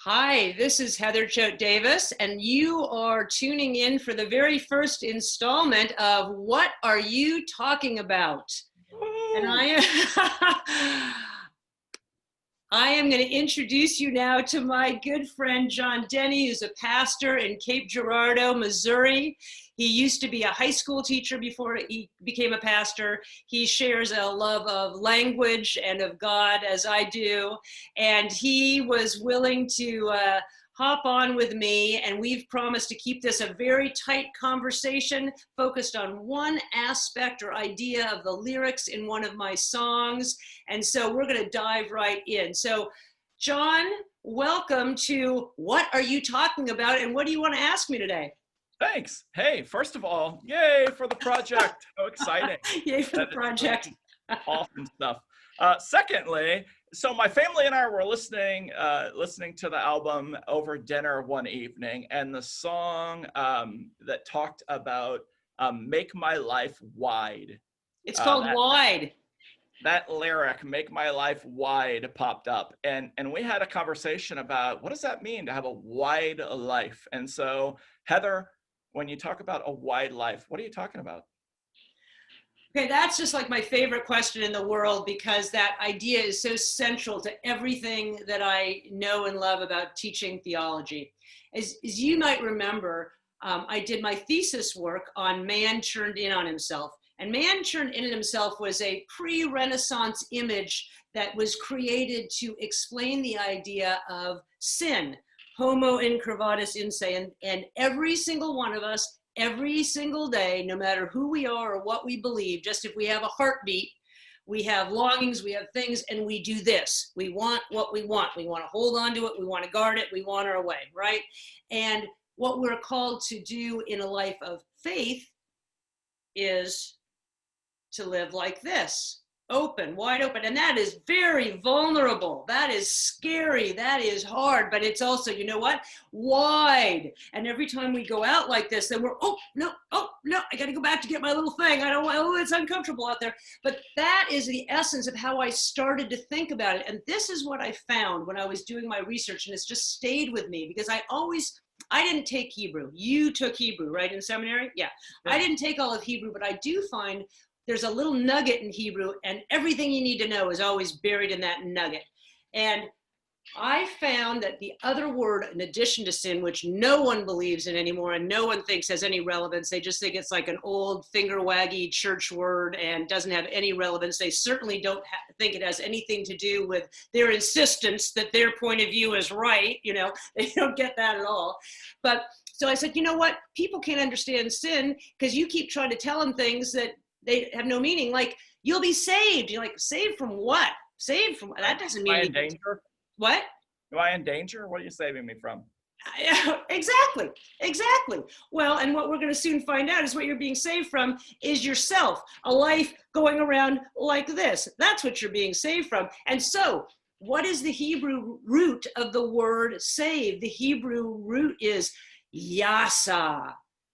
Hi, this is Heather Choate Davis, and you are tuning in for the very first installment of What Are You Talking About? And I am going to introduce you now to my good friend John Dehne, who's a pastor in Cape Girardeau, Missouri. He used to be a high school teacher before he became a pastor. He shares a love of language and of God, as I do. And he was willing to hop on with me, and we've promised to keep this a very tight conversation focused on one aspect or idea of the lyrics in one of my songs. And so we're going to dive right in. So, John, welcome to What Are You Talking About? And what do you want to ask me today? Thanks. Hey, first of all, yay for the project. How exciting. Yay for the project. Awesome stuff. Secondly, so my family and I were listening to the album over dinner one evening, and the song that talked about make my life wide. It's called Wide. That lyric, make my life wide, popped up. And we had a conversation about what does that mean to have a wide life? And so, Heather, when you talk about a wide life, what are you talking about? Okay, that's just like my favorite question in the world, because that idea is so central to everything that I know and love about teaching theology. As you might remember, I did my thesis work on man turned in on himself. And man turned in on himself was a pre-Renaissance image that was created to explain the idea of sin, homo incurvatus in se, and every single one of us, every single day, no matter who we are or what we believe, just if we have a heartbeat, we have longings, we have things, and we do this. We want what we want. We want to hold on to it. We want to guard it. We want our way, right? And what we're called to do in a life of faith is to live like this, open, wide open. And that is very vulnerable. That is scary. That is hard. But it's also, you know what? Wide. And every time we go out like this, then we're, oh, no, I got to go back to get my little thing. I don't want, oh, it's uncomfortable out there. But that is the essence of how I started to think about it. And this is what I found when I was doing my research, and it's just stayed with me, because I didn't take Hebrew. You took Hebrew, right, in seminary? Yeah. I didn't take all of Hebrew, but I do find there's a little nugget in Hebrew, and everything you need to know is always buried in that nugget. And I found that the other word, in addition to sin, which no one believes in anymore and no one thinks has any relevance, they just think it's like an old finger-waggy church word and doesn't have any relevance. They certainly don't think it has anything to do with their insistence that their point of view is right. You know, they don't get that at all. But so I said, you know what? People can't understand sin because you keep trying to tell them things that they have no meaning. Like, you'll be saved. You're like, saved from what? Saved from, that doesn't mean anything. Am I in danger? What? Am I in danger? What are you saving me from? Exactly. Well, and what we're going to soon find out is what you're being saved from is yourself, a life going around like this. That's what you're being saved from. And so, what is the Hebrew root of the word save? The Hebrew root is yasa.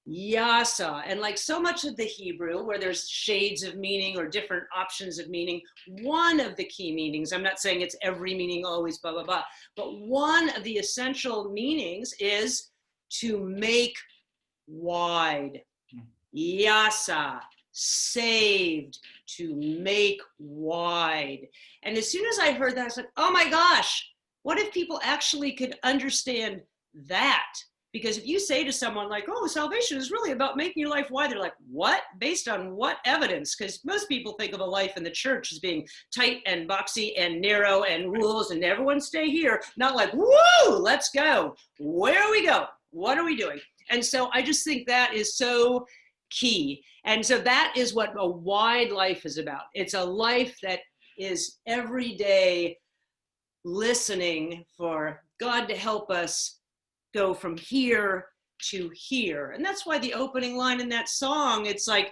Yasa. And like so much of the Hebrew, where there's shades of meaning or different options of meaning, one of the key meanings, I'm not saying it's every meaning always blah, blah, blah, but one of the essential meanings is to make wide. Yasa, saved, to make wide. And as soon as I heard that, I was like, oh my gosh, what if people actually could understand that? Because if you say to someone like, oh, salvation is really about making your life wide, they're like, what? Based on what evidence? Because most people think of a life in the church as being tight and boxy and narrow and rules and everyone stay here. Not like, woo, let's go. Where are we going? What are we doing? And so I just think that is so key. And so that is what a wide life is about. It's a life that is every day listening for God to help us go from here to here. And that's why the opening line in that song, it's like,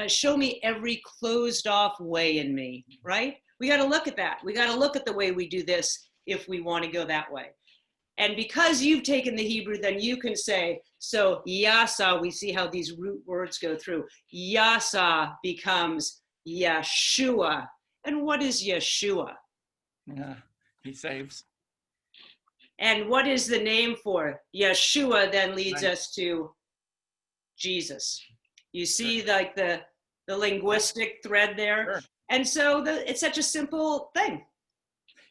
show me every closed off way in me, right? We got to look at that. We got to look at the way we do this if we want to go that way. And because you've taken the Hebrew, then you can say, so yasa, we see how these root words go through. Yasa becomes Yeshua. And what is Yeshua? Yeah, he saves. And what is the name for? Yeshua then leads Right. us to Jesus. You see like the linguistic thread there. Sure. And so it's such a simple thing.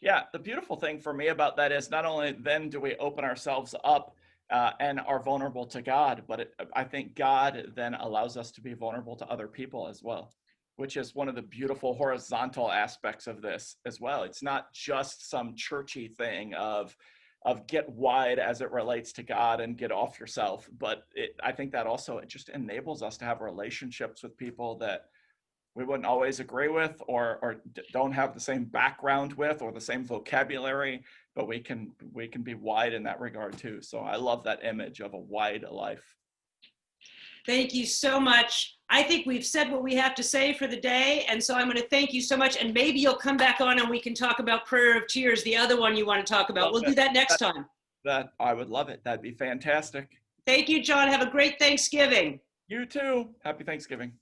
Yeah, the beautiful thing for me about that is not only then do we open ourselves up and are vulnerable to God, but I think God then allows us to be vulnerable to other people as well, which is one of the beautiful horizontal aspects of this as well. It's not just some churchy thing of get wide as it relates to God and get off yourself, but I think that also it just enables us to have relationships with people that we wouldn't always agree with or don't have the same background with or the same vocabulary, but we can be wide in that regard too. So I love that image of a wide life. Thank you so much. I think we've said what we have to say for the day. And so I'm going to thank you so much. And maybe you'll come back on and we can talk about Prayer of Tears, the other one you want to talk about. We'll do that next time. That I would love it. That'd be fantastic. Thank you, John. Have a great Thanksgiving. You too. Happy Thanksgiving.